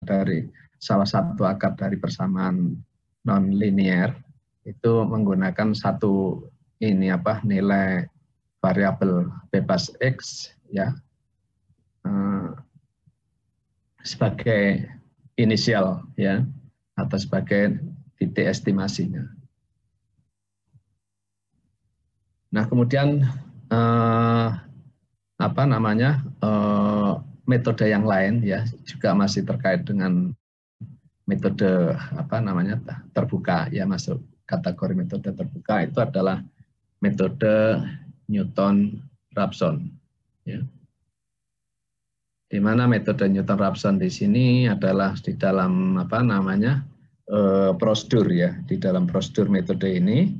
dari salah satu akar dari persamaan non-linear itu menggunakan satu nilai variabel bebas X ya sebagai inisial ya atau sebagai titik estimasinya. Nah, kemudian metode yang lain ya juga masih terkait dengan metode terbuka ya, masuk kategori metode terbuka, itu adalah metode Newton-Raphson ya. Di mana metode Newton-Raphson di sini adalah di dalam prosedur ya. Di dalam prosedur metode ini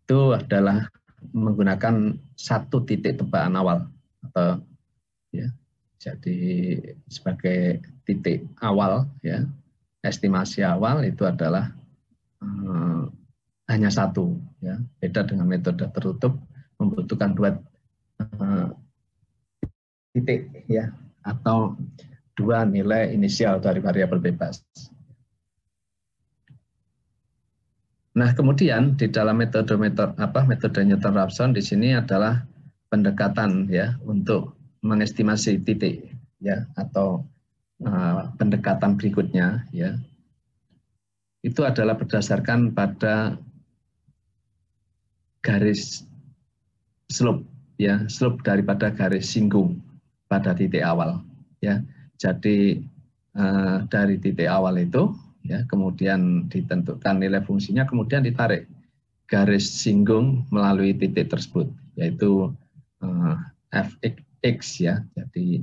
itu adalah menggunakan satu titik tebakan awal atau ya. Jadi sebagai titik awal ya, estimasi awal itu adalah hanya satu ya. Beda dengan metode tertutup membutuhkan dua titik ya, atau dua nilai inisial dari variabel bebas. Nah, kemudian di dalam metode Newton-Raphson di sini adalah pendekatan ya untuk mengestimasi titik ya, atau pendekatan berikutnya ya. Itu adalah berdasarkan pada garis slope ya, slope daripada garis singgung pada titik awal ya. Jadi dari titik awal itu ya, kemudian ditentukan nilai fungsinya, kemudian ditarik garis singgung melalui titik tersebut, yaitu fx ya, jadi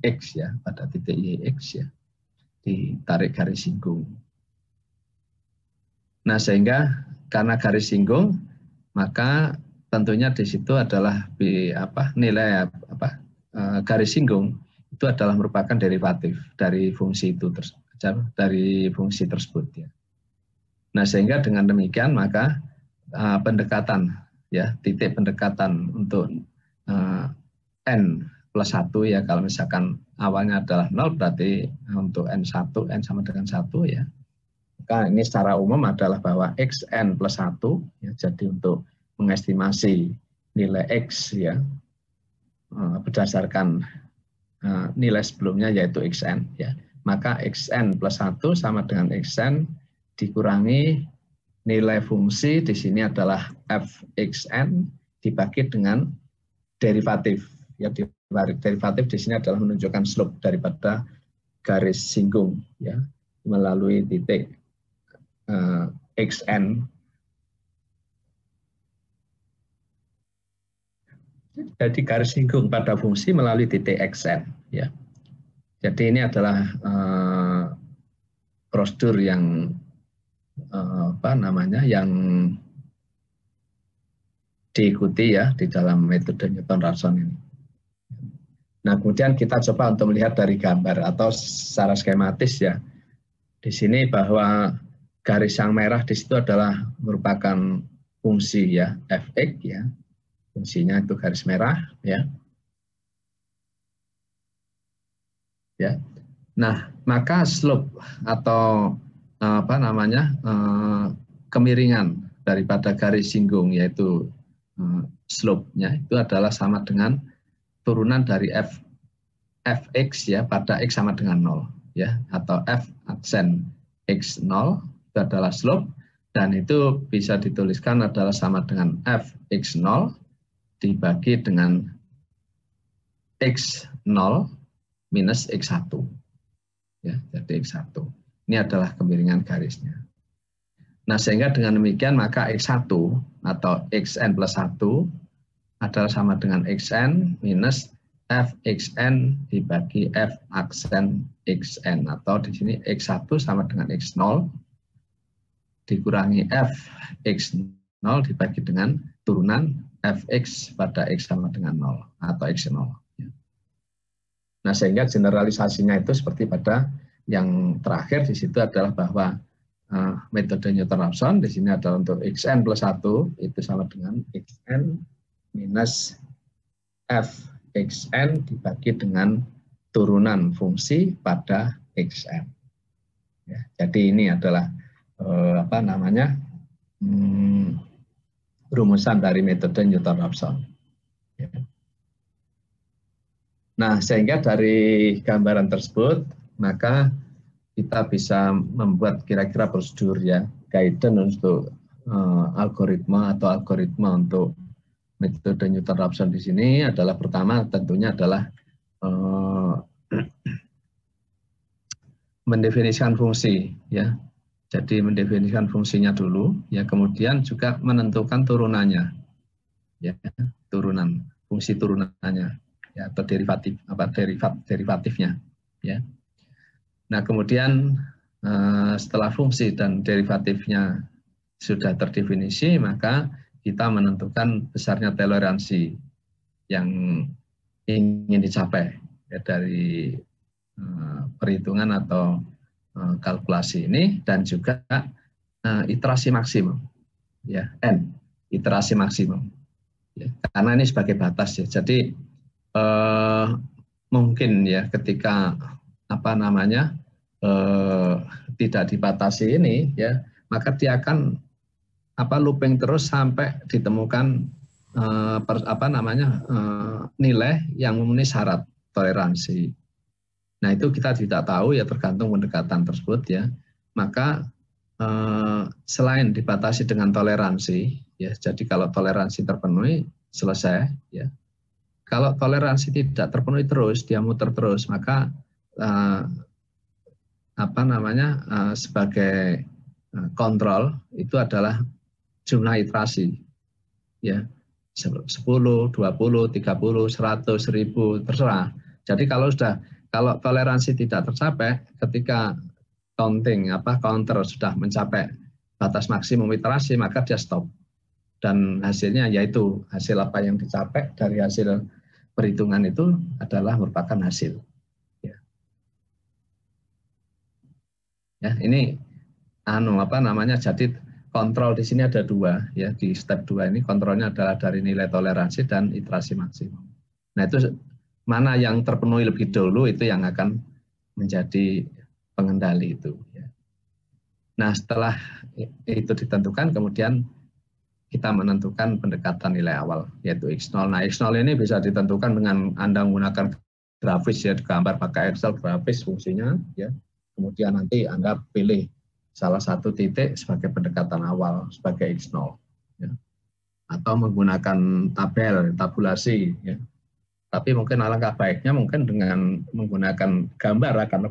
yx ya, pada titik yx ya, ditarik garis singgung. Nah, sehingga karena garis singgung, maka tentunya di situ adalah nilai garis singgung itu adalah merupakan derivatif dari fungsi itu tersebut ya. Nah, sehingga dengan demikian maka pendekatan ya, titik pendekatan untuk n plus 1 ya, kalau misalkan awalnya adalah 0 berarti untuk n sama dengan 1 ya. Maka ini secara umum adalah bahwa xn plus 1 ya, jadi untuk mengestimasi nilai x ya berdasarkan nilai sebelumnya yaitu xn ya, maka xn plus 1 sama dengan xn dikurangi nilai fungsi di sini adalah fxn dibagi dengan derivatif ya. Derivatif di sini adalah menunjukkan slope daripada garis singgung ya melalui titik xn. Jadi garis singgung pada fungsi melalui titik xn ya. Jadi ini adalah prosedur yang yang diikuti ya di dalam metode Newton-Raphson ini. Nah, kemudian kita coba untuk melihat dari gambar atau secara skematis ya. Di sini bahwa garis yang merah di situ adalah merupakan fungsi ya, fx ya. Fungsinya itu garis merah ya. Ya. Nah, maka slope atau kemiringan daripada garis singgung yaitu slope-nya itu adalah sama dengan turunan dari fx ya pada x sama dengan 0 ya, atau f aksen x0 itu adalah slope, dan itu bisa dituliskan adalah sama dengan fx0 dibagi dengan x0 minus x1 ya, jadi x1 ini adalah kemiringan garisnya. Nah, sehingga dengan demikian maka x1 atau xn plus 1 adalah sama dengan xn minus fxn dibagi f aksen xn, atau di sini x1 sama dengan x0 dikurangi fx0 dibagi dengan turunan fx pada x sama dengan 0 atau x0. Nah, sehingga generalisasinya itu seperti pada yang terakhir di situ adalah bahwa metode Newton-Raphson di sini adalah untuk xn plus 1 itu sama dengan xn minus fxn dibagi dengan turunan fungsi pada xn. Ya, jadi ini adalah rumusan dari metode Newton-Raphson. Ya. Nah, sehingga dari gambaran tersebut, maka kita bisa membuat kira-kira prosedur ya, guidance untuk algoritma untuk metode Newton-Raphson di sini adalah pertama tentunya adalah mendefinisikan fungsi ya. Jadi mendefinisikan fungsinya dulu ya, kemudian juga menentukan turunannya. Ya, fungsi turunannya ya, atau derivatifnya ya. Nah, kemudian setelah fungsi dan derivatifnya sudah terdefinisi, maka kita menentukan besarnya toleransi yang ingin dicapai ya, dari perhitungan atau kalkulasi ini, dan juga iterasi maksimum ya, n iterasi maksimum ya, karena ini sebagai batas ya. Jadi mungkin ya ketika tidak dibatasi ini ya, maka dia akan looping terus sampai ditemukan nilai yang memenuhi syarat toleransi. Nah, itu kita tidak tahu ya, tergantung pendekatan tersebut ya. Maka selain dibatasi dengan toleransi ya, jadi kalau toleransi terpenuhi selesai ya. Kalau toleransi tidak terpenuhi terus, dia muter terus, maka sebagai kontrol itu adalah jumlah iterasi ya, 10, 20, 30, 100, 1000 terserah. Jadi kalau toleransi tidak tercapai, ketika counter sudah mencapai batas maksimum iterasi, maka dia stop. Dan hasilnya yaitu hasil apa yang dicapai dari hasil perhitungan itu adalah merupakan hasil. Ya, ini jadi kontrol di sini ada dua ya, di step 2 ini kontrolnya adalah dari nilai toleransi dan iterasi maksimum. Nah, itu mana yang terpenuhi lebih dulu itu yang akan menjadi pengendali itu ya. Nah, setelah itu ditentukan, kemudian kita menentukan pendekatan nilai awal yaitu X0. Nah, X0 ini bisa ditentukan dengan Anda menggunakan grafis ya, gambar pakai Excel grafis fungsinya ya. Kemudian nanti Anda pilih salah satu titik sebagai pendekatan awal sebagai X0 ya. Atau menggunakan tabulasi ya. Tapi mungkin alangkah baiknya mungkin dengan menggunakan gambar akan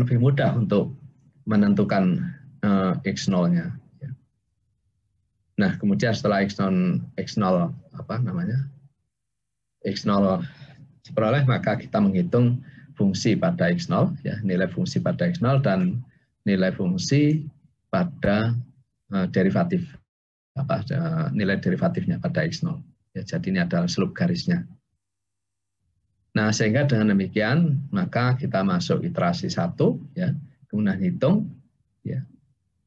lebih mudah untuk menentukan X0-nya. Ya. Nah, kemudian setelah X0 diperoleh, maka kita menghitung fungsi pada X0 ya, nilai fungsi pada X0 dan nilai fungsi pada derivatif nilai derivatifnya pada X0 ya. Jadi ini adalah slope garisnya. Nah, sehingga dengan demikian maka kita masuk iterasi 1 ya, kemudian hitung ya,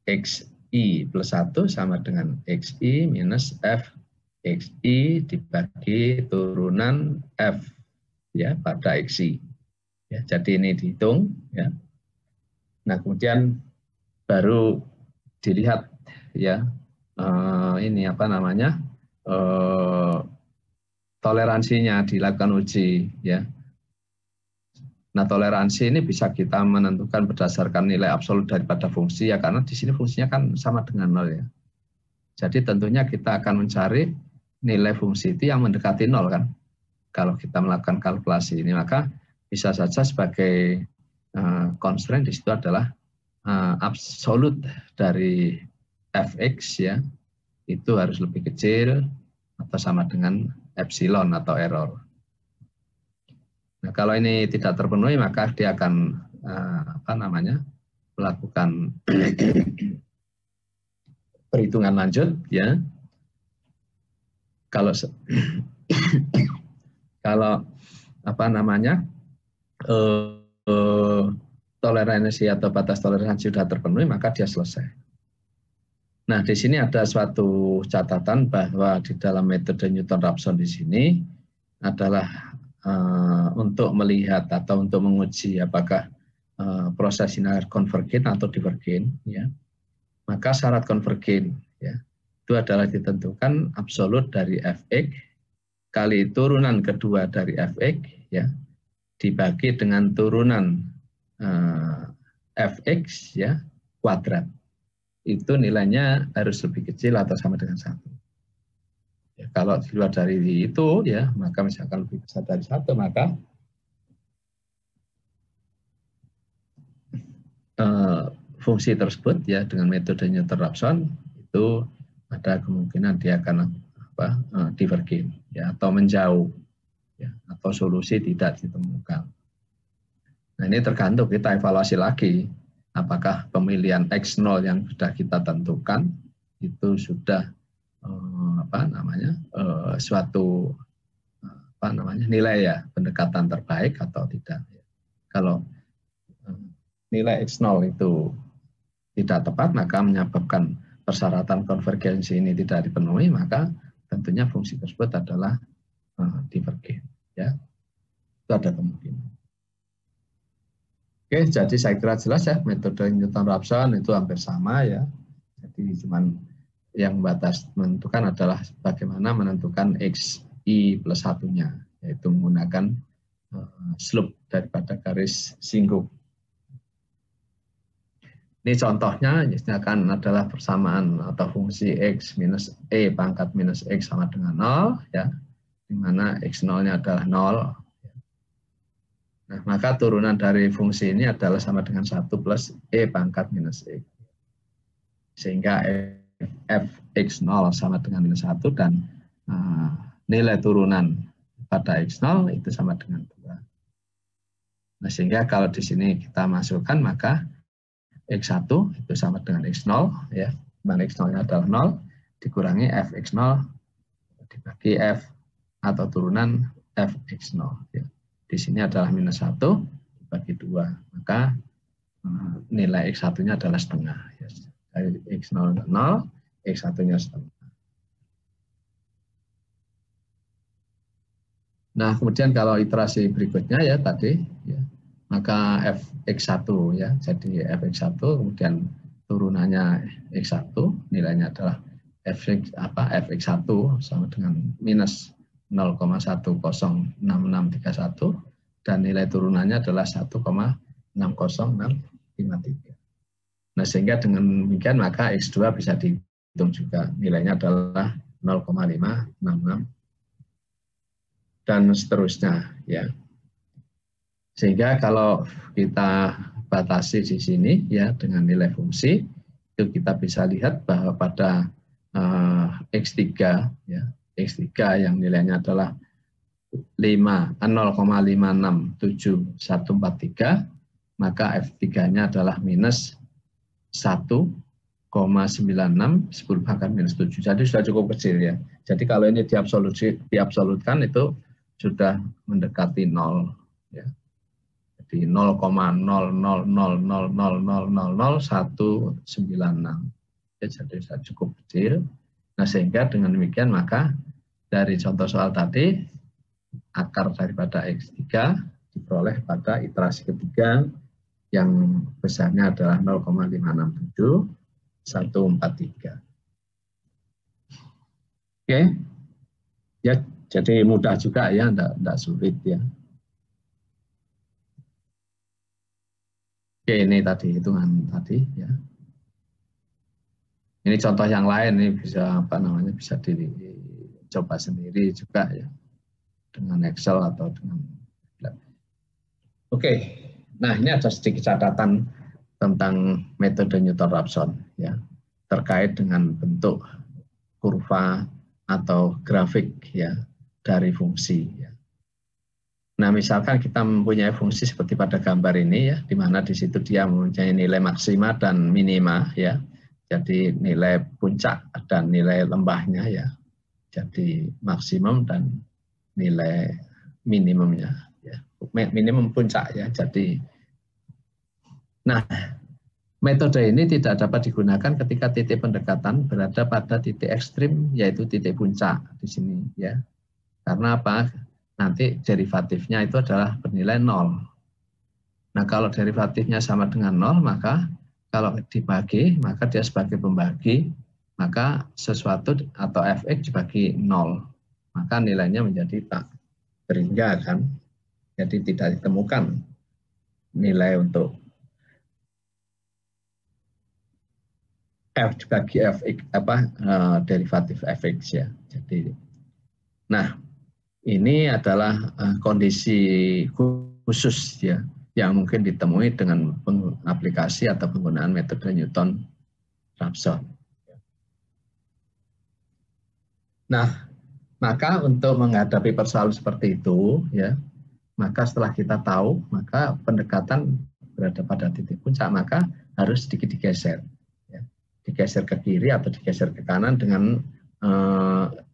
XI plus 1 sama dengan XI minus F XI dibagi turunan F ya pada XI ya. Jadi ini dihitung ya. Nah, kemudian baru dilihat ya toleransinya, dilakukan uji ya. Nah, toleransi ini bisa kita menentukan berdasarkan nilai absolut daripada fungsi ya, karena di sini fungsinya kan sama dengan 0 ya. Jadi tentunya kita akan mencari nilai fungsi itu yang mendekati 0 kan. Kalau kita melakukan kalkulasi ini, maka bisa saja sebagai constraint di situ adalah absolut dari fx ya, itu harus lebih kecil atau sama dengan epsilon atau error. Nah, kalau ini tidak terpenuhi, maka dia akan melakukan perhitungan lanjut ya. Kalau toleransi atau batas toleransi sudah terpenuhi, maka dia selesai. Nah, di sini ada suatu catatan bahwa di dalam metode Newton-Raphson di sini adalah untuk melihat atau untuk menguji apakah proses ini konvergen atau divergen, ya, maka syarat konvergen, ya, itu adalah ditentukan absolut dari fx kali turunan kedua dari fx, ya, dibagi dengan turunan fx, ya, kuadrat. Itu nilainya harus lebih kecil atau sama dengan 1. Ya, kalau di luar dari itu, ya, maka misalkan lebih besar dari 1, maka fungsi tersebut, ya, dengan metode Newton-Raphson itu ada kemungkinan dia akan divergen, ya, atau menjauh, ya, atau solusi tidak ditemukan. Nah, ini tergantung kita evaluasi lagi apakah pemilihan X0 yang sudah kita tentukan itu sudah suatu nilai, ya, pendekatan terbaik atau tidak. Kalau nilai X0 itu tidak tepat, maka menyebabkan persyaratan konvergensi ini tidak dipenuhi, maka tentunya fungsi tersebut adalah divergen, ya. Itu ada kemungkinan. Oke, jadi saya kira jelas, ya, metode Newton-Raphson itu hampir sama, ya. Jadi cuman yang batas menentukan adalah bagaimana menentukan xi plus 1-nya, yaitu menggunakan slope daripada garis singgung. Ini contohnya, misalkan adalah persamaan atau fungsi x minus e pangkat minus x sama dengan 0, ya, di mana x0-nya adalah 0. Nah, maka turunan dari fungsi ini adalah sama dengan 1 plus e pangkat minus x. Sehingga fx0 sama dengan minus 1 dan nilai turunan pada x0 itu sama dengan 2. Nah, sehingga kalau di sini kita masukkan, maka x1 itu sama dengan x0, ya, mana x0-nya adalah 0, dikurangi fx0 dibagi f atau turunan fx0, ya. Di sini adalah minus 1 dibagi 2, maka nilai x1-nya adalah setengah, ya. Dari x0 0, x1-nya setengah. Nah, kemudian kalau iterasi berikutnya, ya, tadi, ya, maka fx1, ya, jadi fx1 kemudian turunannya x1, nilainya adalah fx1 sama dengan minus 0,106631 dan nilai turunannya adalah 1,60653. Nah, sehingga dengan demikian maka x2 bisa dihitung juga, nilainya adalah 0,566 dan seterusnya, ya. Sehingga kalau kita batasi di sini, ya, dengan nilai fungsi, itu kita bisa lihat bahwa pada x3, ya, x3 yang nilainya adalah 0,5674143, maka f3-nya adalah minus 1,96 10 pangkat minus 7. Jadi sudah cukup kecil, ya. Jadi kalau ini diabsolutkan itu sudah mendekati 0, ya. Jadi 0,00000000196. Ya, jadi sudah cukup kecil. Nah, sehingga dengan demikian maka dari contoh soal tadi akar daripada x3 diperoleh pada iterasi ketiga yang besarnya adalah 0,5674143. Oke, ya, jadi mudah juga, ya, enggak sulit, ya. Oke, ini tadi hitungan tadi, ya. Ini contoh yang lain, ini bisa bisa dicoba sendiri juga, ya, dengan Excel atau dengan. Oke, nah ini ada sedikit catatan tentang metode Newton-Raphson, ya, terkait dengan bentuk kurva atau grafik, ya, dari fungsi, ya. Nah, misalkan kita mempunyai fungsi seperti pada gambar ini, ya, di mana di situ dia mempunyai nilai maksima dan minima, ya. Jadi nilai puncak dan nilai lembahnya, ya. Jadi maksimum dan nilai minimumnya, ya. Minimum puncak, ya. Jadi, nah, metode ini tidak dapat digunakan ketika titik pendekatan berada pada titik ekstrim, yaitu titik puncak di sini, ya. Karena apa? nanti derivatifnya itu adalah bernilai 0. Nah, kalau derivatifnya sama dengan 0, maka kalau dibagi, maka dia sebagai pembagi, maka sesuatu atau fx dibagi 0. Maka nilainya menjadi tak berhingga kan. Jadi tidak ditemukan nilai untuk f dibagi fx derivatif fx ya. Jadi, nah ini adalah kondisi khusus ya yang mungkin ditemui dengan aplikasi atau penggunaan metode Newton-Raphson. Nah, maka untuk menghadapi persoalan seperti itu ya, maka setelah kita tahu, maka pendekatan berada pada titik puncak, maka harus sedikit digeser. Ya. Digeser ke kiri atau digeser ke kanan dengan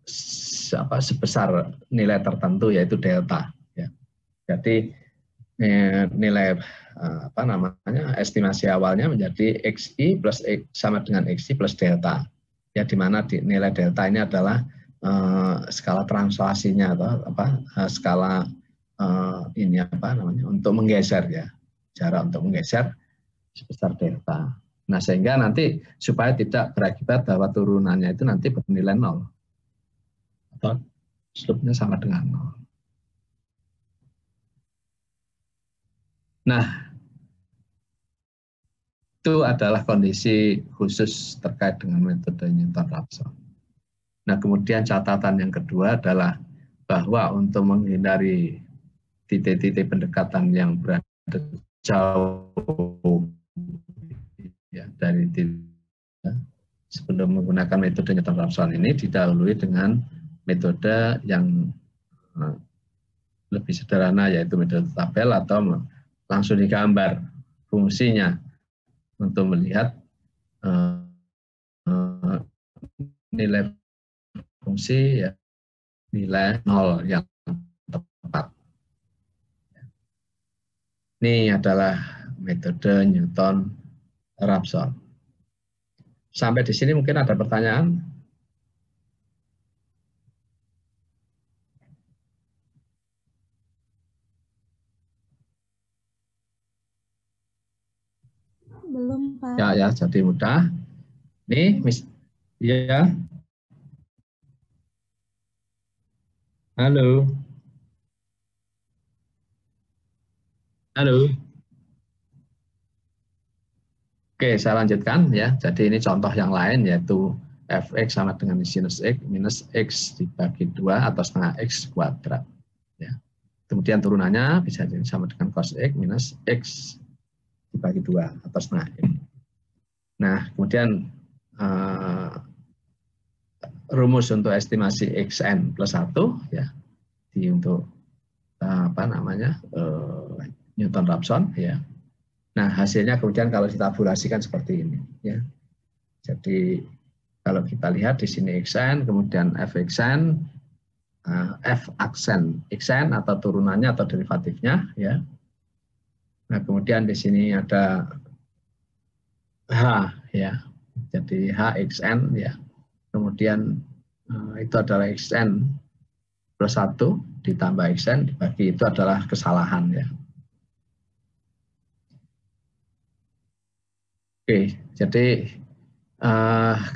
sebesar nilai tertentu, yaitu delta. Ya. Jadi nilai estimasi awalnya menjadi xi plus x sama dengan xi plus delta. Ya, di mana nilai delta ini adalah skala translasinya atau skala ini untuk menggeser ya, cara untuk menggeser sebesar delta. Nah, sehingga nanti supaya tidak berakibat bahwa turunannya itu nanti bernilai 0 atau slope-nya sama dengan 0. Nah, itu adalah kondisi khusus terkait dengan metode Newton-Raphson. Nah, kemudian catatan yang kedua adalah bahwa untuk menghindari titik-titik pendekatan yang berada jauh ya, dari titik, sebelum menggunakan metode Newton-Raphson ini didahului dengan metode yang lebih sederhana, yaitu metode tabel atau langsung digambar fungsinya untuk melihat nilai fungsi ya, nilai 0 yang tepat. Ini adalah metode Newton-Raphson. Sampai di sini mungkin ada pertanyaan? Belum, Pak. Ya, jadi mudah. Nih, ya. Halo. Halo. Oke, saya lanjutkan ya. Jadi ini contoh yang lain, yaitu fx sama dengan sinus x minus x dibagi 2 atau setengah x kuadrat. Ya. Kemudian turunannya bisa jadi sama dengan cos x minus x dibagi 2 atau setengah x. Nah, kemudian rumus untuk estimasi xn plus 1 ya, untuk Newton-Raphson ya. Nah, hasilnya kemudian kalau ditabulasikan seperti ini ya. Jadi kalau kita lihat di sini xn, kemudian fxn, f aksen xn atau turunannya atau derivatifnya ya. Nah, kemudian di sini ada h ya. Jadi h xn ya. Kemudian itu adalah xn plus 1 ditambah xn dibagi itu adalah kesalahan ya. Oke, jadi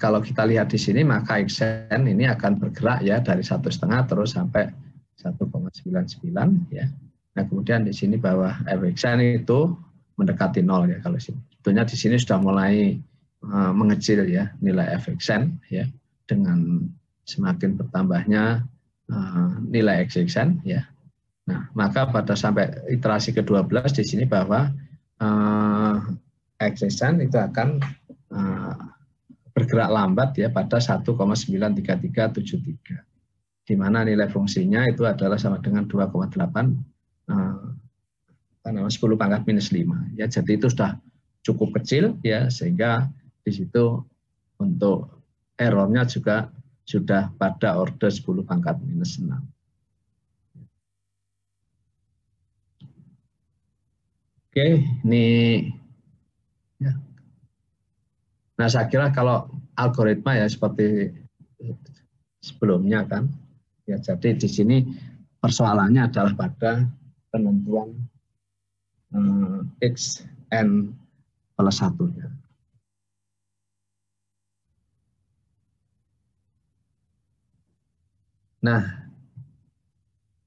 kalau kita lihat di sini maka xn ini akan bergerak ya dari 1,5 terus sampai 1,99 ya. Nah, kemudian di sini bawah fxn itu mendekati 0 ya kalau sini. Tentunya di sini sudah mulai mengecil ya nilai fxn ya dengan semakin bertambahnya nilai xxn ya. Nah, maka pada sampai iterasi ke-12 di sini bahwa xxn itu akan bergerak lambat ya pada 1,93373, di mana nilai fungsinya itu adalah sama dengan 2,8 10 pangkat minus 5 ya. Jadi itu sudah cukup kecil ya, sehingga di situ untuk errornya juga sudah pada order 10 pangkat minus 6. Oke, ini ya. Nah, saya kira kalau algoritma ya seperti sebelumnya kan, ya jadi di sini persoalannya adalah pada penentuan xn plus 1-nya. Nah,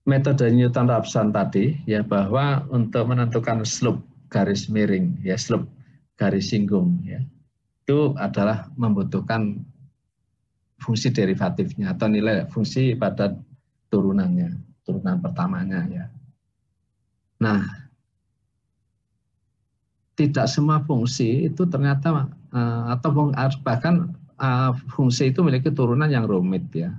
metode Newton-Raphson tadi ya, bahwa untuk menentukan slope garis miring ya, slope garis singgung ya, itu adalah membutuhkan fungsi derivatifnya atau nilai fungsi pada turunannya, turunan pertamanya ya. Nah, tidak semua fungsi itu ternyata atau bahkan fungsi itu memiliki turunan yang rumit ya.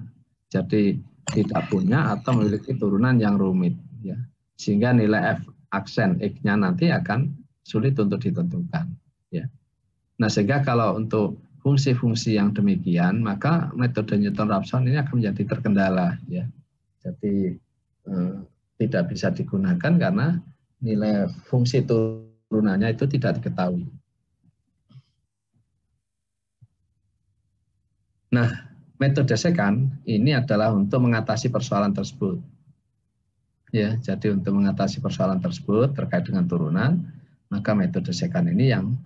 Jadi tidak punya atau memiliki turunan yang rumit ya. Sehingga nilai f aksen x-nya nanti akan sulit untuk ditentukan ya. Nah, sehingga kalau untuk fungsi-fungsi yang demikian, maka metode Newton-Raphson ini akan menjadi terkendala ya. Jadi tidak bisa digunakan karena nilai fungsi turunannya itu tidak diketahui. Nah, metode secant ini adalah untuk mengatasi persoalan tersebut. Ya, jadi untuk mengatasi persoalan tersebut terkait dengan turunan, maka metode secant ini yang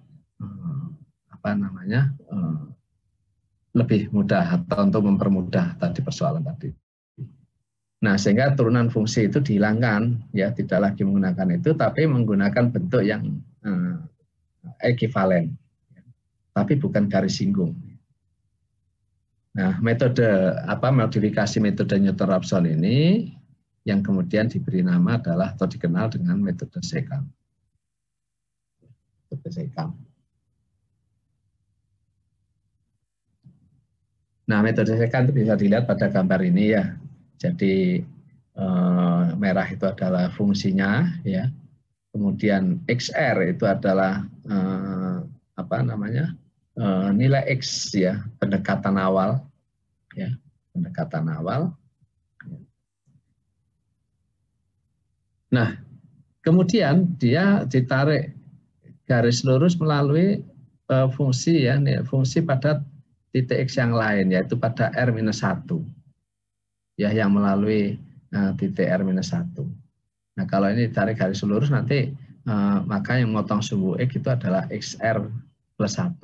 lebih mudah atau untuk mempermudah tadi persoalan tadi. Nah, sehingga turunan fungsi itu dihilangkan, ya tidak lagi menggunakan itu, tapi menggunakan bentuk yang ekivalen, tapi bukan garis singgung. Nah, metode modifikasi metode Newton-Raphson ini yang kemudian diberi nama adalah atau dikenal dengan metode secant. Metode secant. Nah, metode secant itu bisa dilihat pada gambar ini ya. Jadi merah itu adalah fungsinya ya. Kemudian XR itu adalah nilai X ya, pendekatan awal ya, pendekatan awal. Nah, kemudian dia ditarik garis lurus melalui fungsi ya, fungsi pada titik X yang lain, yaitu pada R-1 ya, yang melalui titik R-1. Nah, kalau ini ditarik garis lurus nanti maka yang memotong sumbu X itu adalah XR plus 1.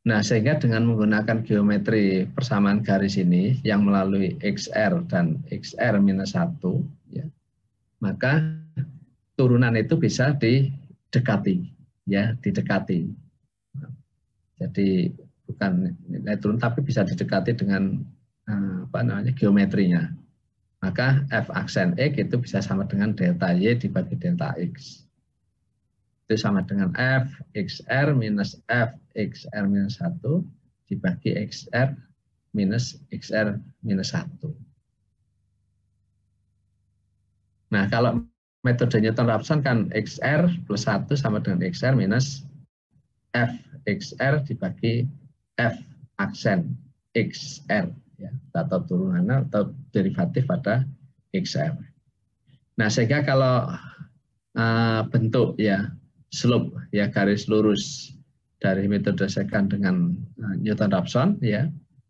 Nah, sehingga dengan menggunakan geometri persamaan garis ini yang melalui XR dan XR-1 ya, maka turunan itu bisa didekati ya, didekati. Jadi bukan nilai turun tapi bisa didekati dengan geometrinya. Maka f aksen X itu bisa sama dengan delta Y dibagi delta X. Itu sama dengan f XR minus f XR minus 1 dibagi XR minus XR minus 1. Nah, kalau metode Newton-Raphson kan XR plus 1 sama dengan XR minus f XR dibagi f aksen XR ya, atau turunan atau derivatif pada XR. Nah, sehingga kalau bentuk ya slope ya, garis lurus dari metode secant dengan Newton-Raphson ya,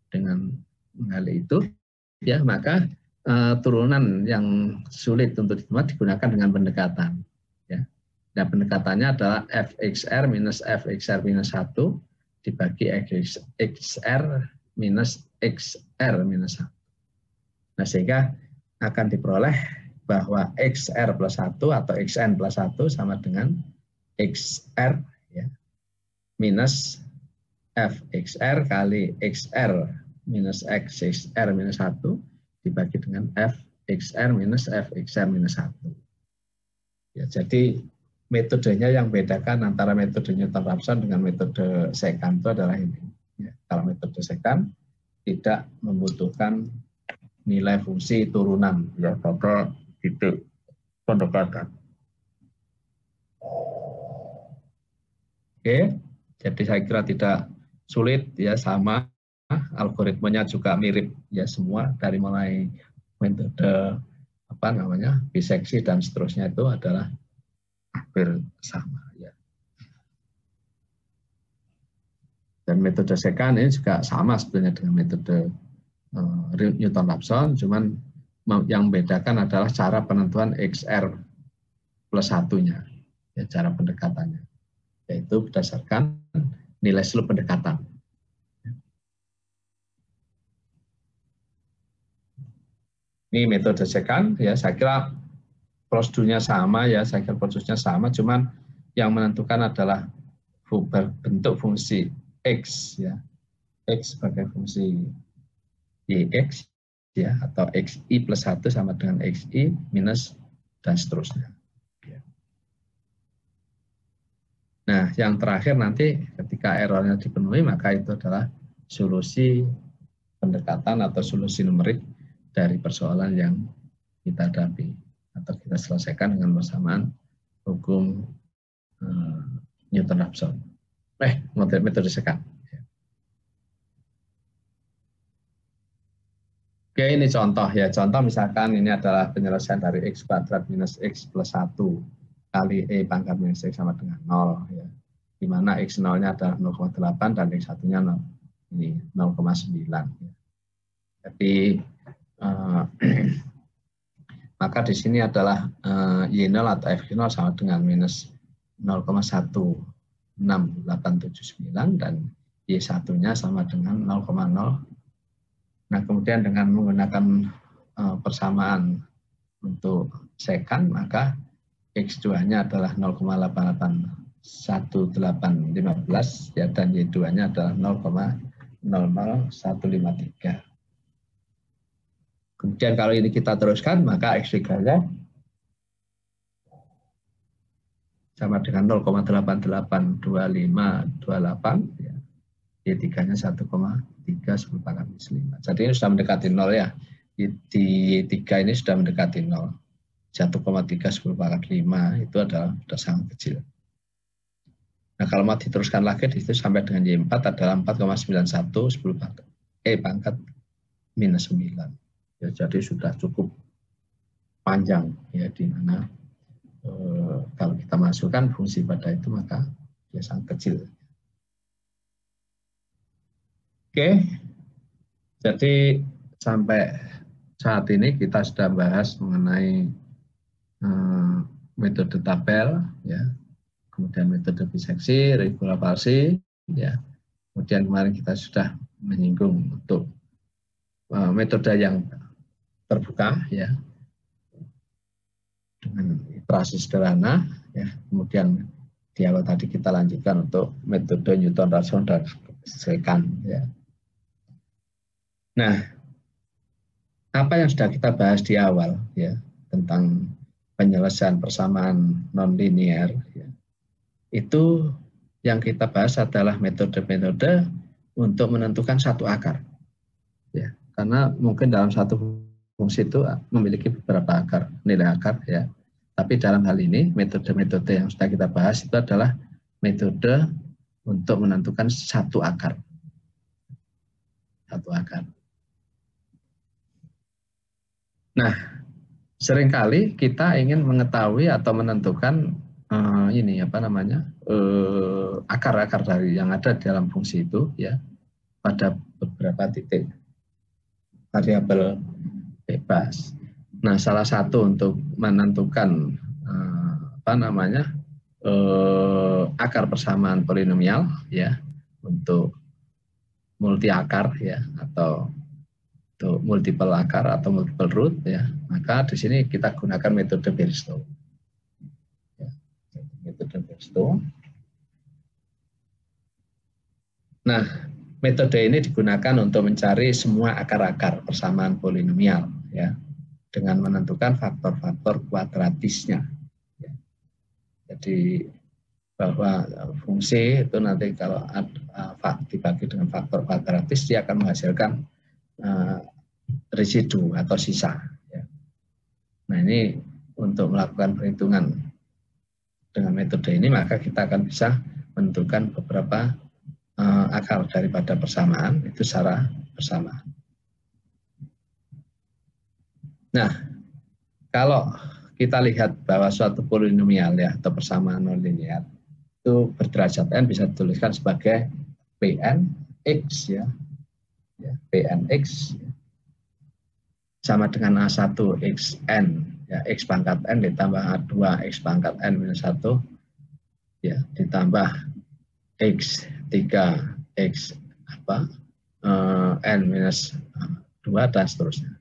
dengan mengali itu ya, maka turunan yang sulit untuk digunakan dengan pendekatan ya. Nah, pendekatannya adalah fxr minus fxr minus 1 dibagi xr minus xr minus 1. Nah, sehingga akan diperoleh bahwa xr plus 1 atau xn plus 1 sama dengan xr ya, minus fxr kali xr minus xr minus 1 dibagi dengan fxr minus fxr minus 1. Ya, jadi metodenya yang bedakan antara metode Newton-Raphson dengan metode secant itu adalah ini. Ya, kalau metode secant tidak membutuhkan nilai fungsi turunan ya pada titik pendekatan. Oke, jadi saya kira tidak sulit ya, sama algoritmenya juga mirip ya, semua dari mulai metode biseksi dan seterusnya itu adalah hampir sama ya. Dan metode secant ini juga sama sebenarnya dengan metode Newton-Raphson, cuman yang membedakan adalah cara penentuan XR plus 1-nya, ya, cara pendekatannya, yaitu berdasarkan nilai slope pendekatan. Ini metode secant, ya, saya kira prosedurnya sama, ya, saya kira prosedurnya sama, cuman yang menentukan adalah bentuk fungsi X, ya, X sebagai fungsi YX, ya, atau XI plus 1 sama dengan XI minus dan seterusnya. Nah, yang terakhir nanti ketika errornya dipenuhi, maka itu adalah solusi pendekatan atau solusi numerik dari persoalan yang kita hadapi atau kita selesaikan dengan persamaan hukum Newton-Raphson. Metode secant. Oke, ini contoh, ya. Contoh misalkan ini adalah penyelesaian dari X kuadrat minus X plus 1 kali E pangkat minus X sama dengan 0, ya. Di mana X0-nya adalah 0,8 dan X1-nya 0,9. Ya. Jadi maka di sini adalah Y0 atau F0 sama dengan minus 0,16879 dan Y1-nya sama dengan 0,0. Nah, kemudian dengan menggunakan persamaan untuk secant, maka X2-nya adalah 0,8811815, ya, dan Y2-nya adalah 0,00153. Kemudian kalau ini kita teruskan, maka X3-nya sama dengan 0,882528, ya. Y3-nya 1,310/5. Jadi ini sudah mendekati 0, ya. Di 3 ini sudah mendekati 0. 1,310/5 itu adalah sudah sangat kecil. Nah, kalau mau diteruskan lagi di situ sampai dengan Y4 adalah 4,91 E pangkat minus 9. Ya, jadi sudah cukup panjang, ya, di mana kalau kita masukkan fungsi pada itu maka dia sangat kecil. Oke, jadi sampai saat ini kita sudah bahas mengenai metode tabel, ya, kemudian metode biseksi, regularisasi, ya, kemudian kemarin kita sudah menyinggung untuk metode yang terbuka, ya, dengan iterasi sederhana, ya, kemudian di awal tadi kita lanjutkan untuk metode Newton-Raphson dan secant, ya. Nah, apa yang sudah kita bahas di awal, ya, tentang penyelesaian persamaan nonlinear, ya, itu yang kita bahas adalah metode-metode untuk menentukan satu akar, ya, karena mungkin dalam satu fungsi itu memiliki beberapa akar, nilai akar, ya. Tapi dalam hal ini metode-metode yang sudah kita bahas itu adalah metode untuk menentukan satu akar, Nah, seringkali kita ingin mengetahui atau menentukan akar-akar dari yang ada dalam fungsi itu, ya, pada beberapa titik variabel bebas. Nah, salah satu untuk menentukan akar persamaan polinomial, ya, untuk multi akar, ya, atau untuk multiple akar atau multiple root, ya, maka di sini kita gunakan metode Beer-Stokes. Ya, metode Beer-Stokes. Nah, metode ini digunakan untuk mencari semua akar-akar persamaan polinomial, ya, dengan menentukan faktor-faktor kuadratisnya. Ya. Jadi bahwa fungsi itu nanti kalau dibagi dengan faktor kuadratis dia akan menghasilkan residu atau sisa, ya. Nah, ini untuk melakukan perhitungan dengan metode ini maka kita akan bisa menentukan beberapa akar daripada persamaan itu secara bersamaan. Nah, kalau kita lihat bahwa suatu polinomial, ya, atau persamaan nonlinear itu berderajat n bisa dituliskan sebagai Pnx, ya, Pnx sama dengan A1 XN, ya, X pangkat N ditambah A2 X pangkat N minus 1, ya, ditambah X3 X N minus 2 dan seterusnya.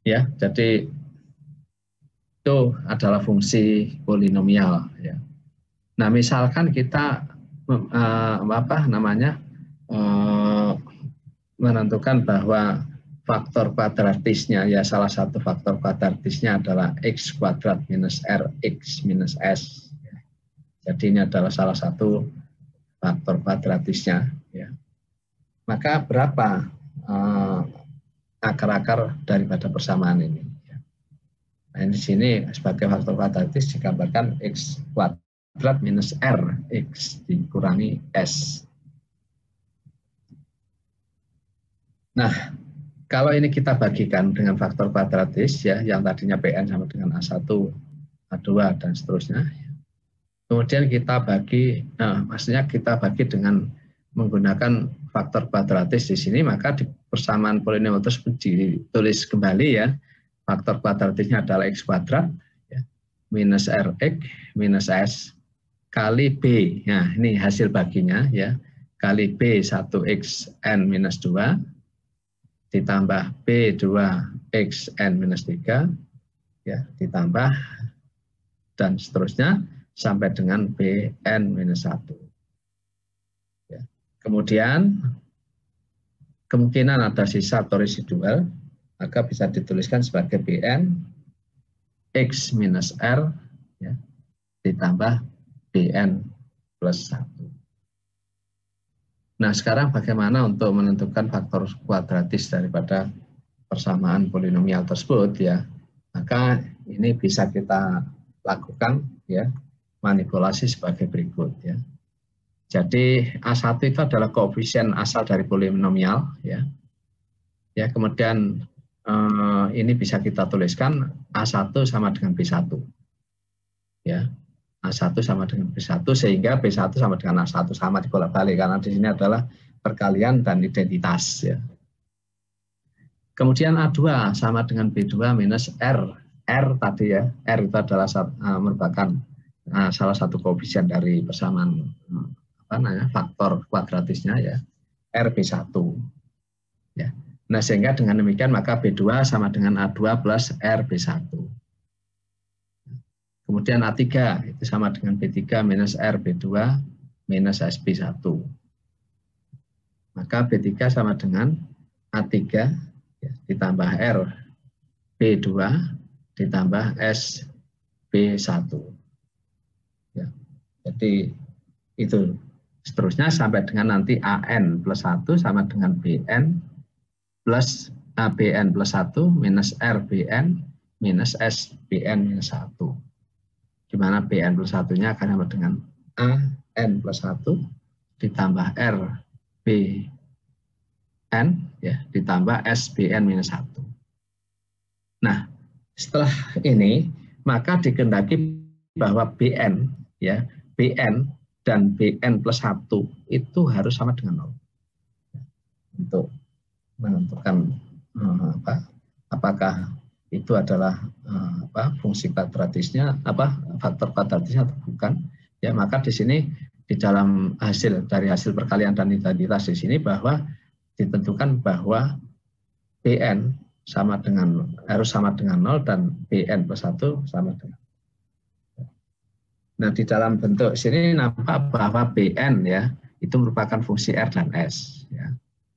Ya, jadi itu adalah fungsi polinomial, ya. Nah, misalkan kita menentukan bahwa faktor kuadratisnya, ya, salah satu faktor kuadratisnya adalah X kuadrat minus RX minus S. Jadi ini adalah salah satu faktor kuadratisnya, ya. Maka berapa akar-akar daripada persamaan ini? Nah, di sini sebagai faktor kuadratis digambarkan X kuadrat minus RX dikurangi S. Nah, kalau ini kita bagikan dengan faktor kuadratis, ya, yang tadinya Pn sama dengan A1, A2 dan seterusnya. Kemudian kita bagi, maksudnya kita bagi dengan menggunakan faktor kuadratis di sini, maka di persamaan polinomial tersebut ditulis kembali, ya. Faktor kuadratisnya adalah X kuadrat, ya, minus RX minus S kali B. Nah, ini hasil baginya, ya, kali B 1XN minus 2 ditambah B2XN minus 3, ya, ditambah dan seterusnya sampai dengan Bn minus 1. Ya. Kemudian kemungkinan ada sisa atau residual, maka bisa dituliskan sebagai Bn X minus R, ya, ditambah Bn plus 1. Nah, sekarang bagaimana untuk menentukan faktor kuadratis daripada persamaan polinomial tersebut, ya? Maka ini bisa kita lakukan, ya, manipulasi sebagai berikut, ya. Jadi A1 itu adalah koefisien asal dari polinomial, ya. Ya, kemudian ini bisa kita tuliskan A1 sama dengan B1. Ya. A1 sama dengan B1 sehingga B1 sama dengan A1 sama dibolak-balik karena di sini adalah perkalian dan identitas, ya. Kemudian A2 sama dengan B2 minus R. R tadi, ya, R itu adalah merupakan salah satu koefisien dari persamaan faktor kuadratisnya, ya, RB1. Ya. Nah, sehingga dengan demikian maka B2 sama dengan A2 plus RB1. Kemudian A3 itu sama dengan B3 minus RB2 minus SB1. Maka B3 sama dengan A3, ya, ditambah RB2 ditambah SB1. Ya. Jadi itu seterusnya sampai dengan nanti AN plus 1 sama dengan BN plus ABN plus 1 minus RBN minus SBN minus 1. Di mana BN plus 1-nya akan sama dengan AN plus 1 ditambah RBN, ya, ditambah SBN minus 1. Nah, setelah ini maka dikehendaki bahwa BN, ya, BN dan BN plus 1 itu harus sama dengan 0. Untuk menentukan apakah itu adalah fungsi kuadratisnya, faktor kuadratisnya atau bukan, ya, maka di sini di dalam dari hasil perkalian dan identitas di sini bahwa ditentukan bahwa BN harus sama dengan 0 dan BN plus 1 sama dengan. Nah, di dalam bentuk sini nampak bahwa BN, ya, itu merupakan fungsi R dan S, ya,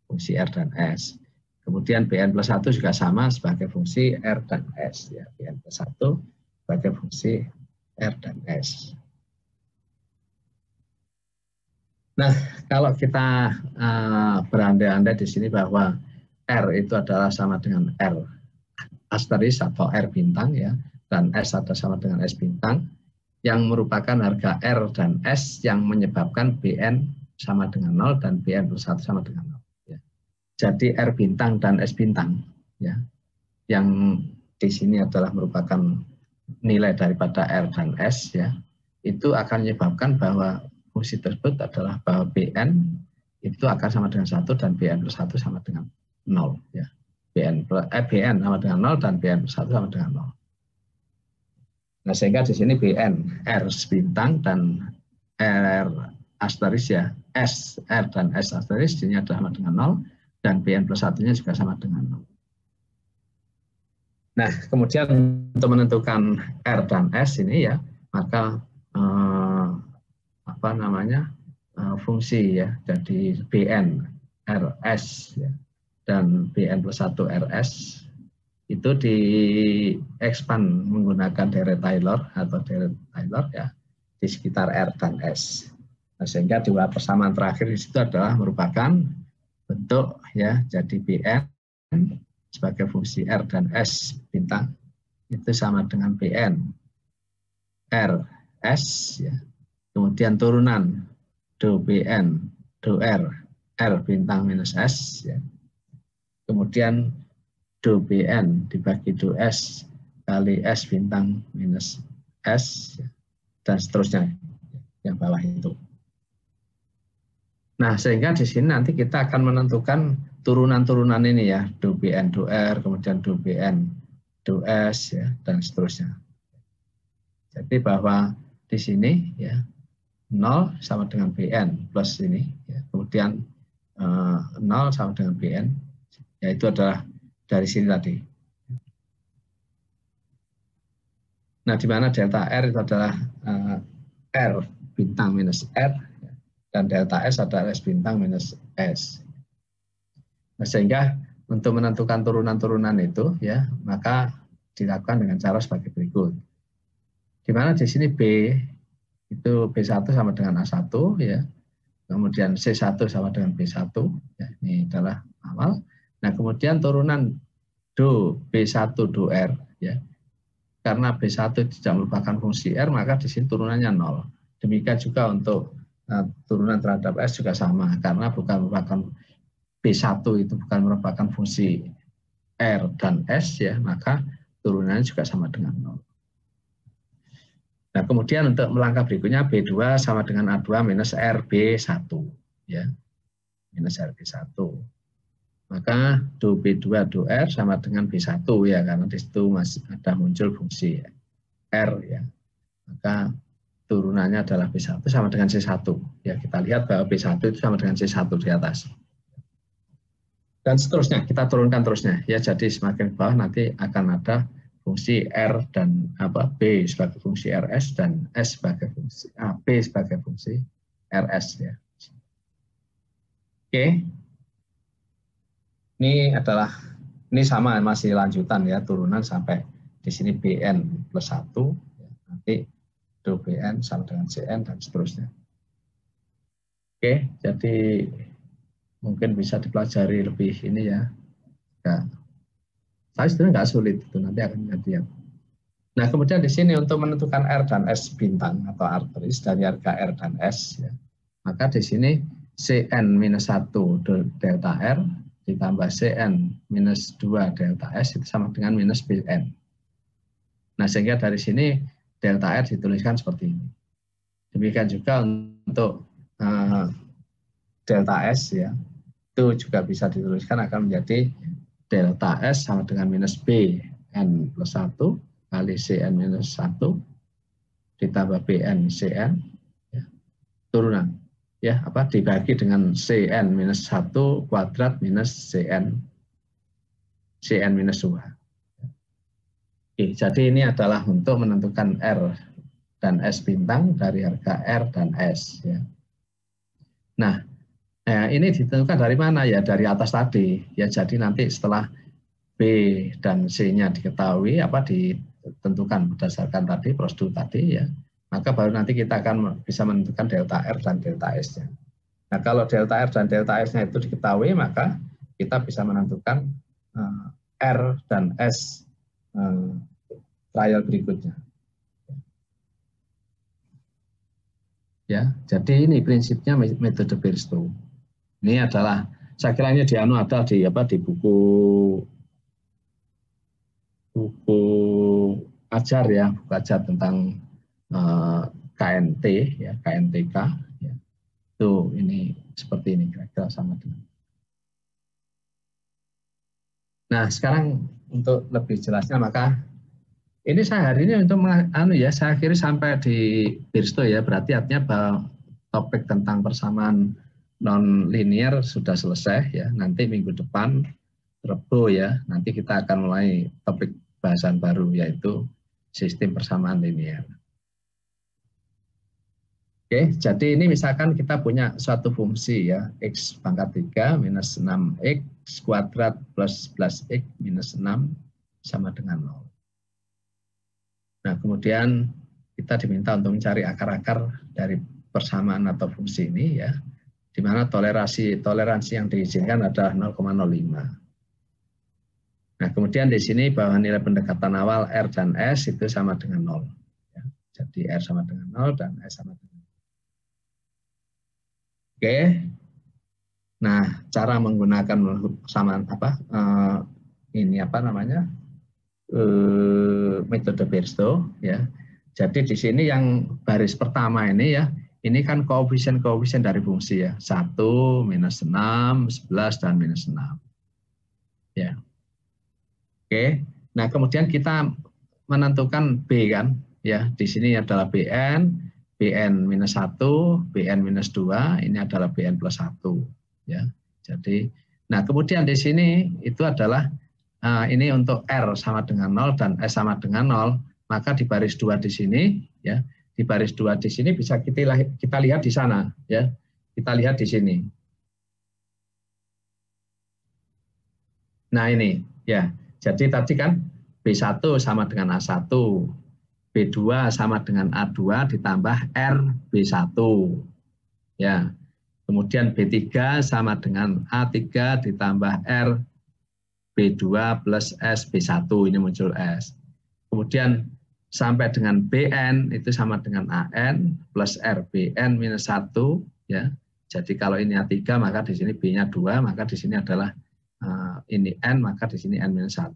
fungsi R dan S. Kemudian BN plus 1 juga sama sebagai fungsi R dan S, ya, BN plus 1 sebagai fungsi R dan S. Nah, kalau kita berandai-andai di sini bahwa R itu adalah sama dengan R asteris atau R bintang, ya, dan S adalah sama dengan S bintang, yang merupakan harga R dan S yang menyebabkan BN sama dengan 0 dan BN plus 1 sama dengan 0. Ya. Jadi R bintang dan S bintang, ya, yang di sini adalah merupakan nilai daripada R dan S, ya, itu akan menyebabkan bahwa fungsi tersebut adalah bahwa BN itu akan sama dengan 1 dan BN plus 1 sama dengan 0. Ya. BN sama dengan 0 dan BN plus 1 sama dengan 0. Nah, sehingga di sini BN, R bintang dan R asteris ya, S, R dan S asteris ini adalah sama dengan 0 dan BN plus 1-nya juga sama dengan 0. Nah, kemudian untuk menentukan R dan S ini ya, maka fungsi ya, jadi BN RS ya, dan BN plus 1 RS itu di-expand menggunakan deret Taylor atau deret Taylor ya, di sekitar R dan S. Nah, sehingga dua persamaan terakhir di situ adalah merupakan bentuk ya, jadi BN sebagai fungsi R dan S bintang itu sama dengan BN R S ya. Kemudian turunan do BN do R R bintang minus S ya. Kemudian do BN dibagi do S kali S bintang minus S ya, dan seterusnya yang bawah itu. Nah, sehingga di sini nanti kita akan menentukan turunan-turunan ini ya, do BN do R, kemudian do BN do S ya, dan seterusnya. Jadi bahwa di sini ya 0 sama dengan BN plus ini ya, kemudian 0 sama dengan BN, yaitu adalah dari sini tadi. Nah, di mana delta R itu adalah R bintang minus R, dan delta S adalah S bintang minus S. Nah, sehingga untuk menentukan turunan-turunan itu ya, maka dilakukan dengan cara sebagai berikut. Di mana di sini B itu B1 sama dengan A1 ya. Kemudian C1 sama dengan B1 ya, ini adalah awal. Nah, kemudian turunan do B1 do R ya. Karena B1 tidak merupakan fungsi R, maka di sini turunannya 0. Demikian juga untuk turunan terhadap S juga sama, karena bukan merupakan B1 itu bukan merupakan fungsi R dan S ya, maka turunannya juga sama dengan 0. Nah, kemudian untuk melangkah berikutnya B2 sama dengan A2 minus RB1 ya. Minus RB1. Maka do B2 do R sama dengan B1 ya, karena di situ masih ada muncul fungsi R ya. Maka turunannya adalah B1 sama dengan C1. Ya, kita lihat bahwa B1 itu sama dengan C1 di atas. Dan seterusnya, kita turunkan terusnya. Ya, jadi semakin bawah nanti akan ada fungsi R dan B sebagai fungsi RS dan S sebagai fungsi B sebagai fungsi RS ya. Oke. Ini sama masih lanjutan ya, turunan sampai di sini BN plus 1 ya, nanti do BN sama dengan CN dan seterusnya. Oke, jadi mungkin bisa dipelajari lebih ini ya. Saya sebenarnya nggak sulit, itu nanti akan lihat. Nah, kemudian di sini untuk menentukan R dan S bintang atau arteris dari harga R dan S, ya, maka di sini Cn minus 1 delta R ditambah Cn minus 2 delta S itu sama dengan minus Bn. Nah, sehingga dari sini delta R dituliskan seperti ini. Demikian juga untuk delta S ya, itu juga bisa dituliskan akan menjadi delta S sama dengan minus Bn plus 1 kali Cn minus 1 ditambah Bn Cn ya, turunan ya, dibagi dengan Cn minus 1 kuadrat minus Cn minus 2. Oke, jadi ini adalah untuk menentukan R dan S bintang dari harga R dan S ya. Nah, ini ditentukan dari mana ya? Dari atas tadi ya. Jadi nanti setelah B dan C-nya diketahui ditentukan berdasarkan tadi prosedur tadi ya, maka baru nanti kita akan bisa menentukan delta R dan delta S-nya. Nah, kalau delta R dan delta S-nya itu diketahui, maka kita bisa menentukan R dan S trial berikutnya. Ya, jadi ini prinsipnya metode Birstow. Ini adalah saya kiranya ada di buku ajar ya, buku ajar tentang KNT ya, KNTK ya. Itu ini seperti ini kira-kira sama dengan Nah, sekarang untuk lebih jelasnya maka ini saya hari ini untuk saya akhiri sampai di Birsto ya, berarti artinya bahwa topik tentang persamaan non linear sudah selesai ya. Nanti minggu depan Rebo ya, nanti kita akan mulai topik bahasan baru yaitu sistem persamaan linear. Oke, jadi ini misalkan kita punya suatu fungsi ya, x pangkat 3 minus 6x kuadrat plus x minus 6 sama dengan 0. Nah, kemudian kita diminta untuk mencari akar-akar dari persamaan atau fungsi ini ya, di mana toleransi yang diizinkan adalah 0,05. Nah, kemudian di sini bahwa nilai pendekatan awal R dan S itu sama dengan 0. Ya, jadi R sama dengan 0 dan S sama dengan 0. Oke. Nah, cara menggunakan persamaan metode Birsto ya. Jadi di sini yang baris pertama ini ya, ini kan koefisien dari fungsi ya. 1, minus 6, 11 dan minus 6. Ya. Oke. Nah, kemudian kita menentukan B kan ya. Di sini adalah BN minus 1, BN minus 2, ini adalah BN plus 1 ya. Jadi nah kemudian di sini itu adalah ini untuk R sama dengan 0 dan S sama dengan 0, maka di baris 2 di sini ya, di baris 2 di sini bisa kita lihat di sana ya. Kita lihat di sini. Nah, ini ya. Jadi tadi kan B1 sama dengan A1, B2 sama dengan A2 ditambah R B1 ya. Kemudian B3 sama dengan A3 ditambah R B2 plus S B1, ini muncul S. Kemudian sampai dengan BN itu sama dengan AN plus RBN minus 1 ya. Jadi kalau ini A3 maka di sini B-nya 2, maka di sini adalah ini N, maka di sini N minus 1.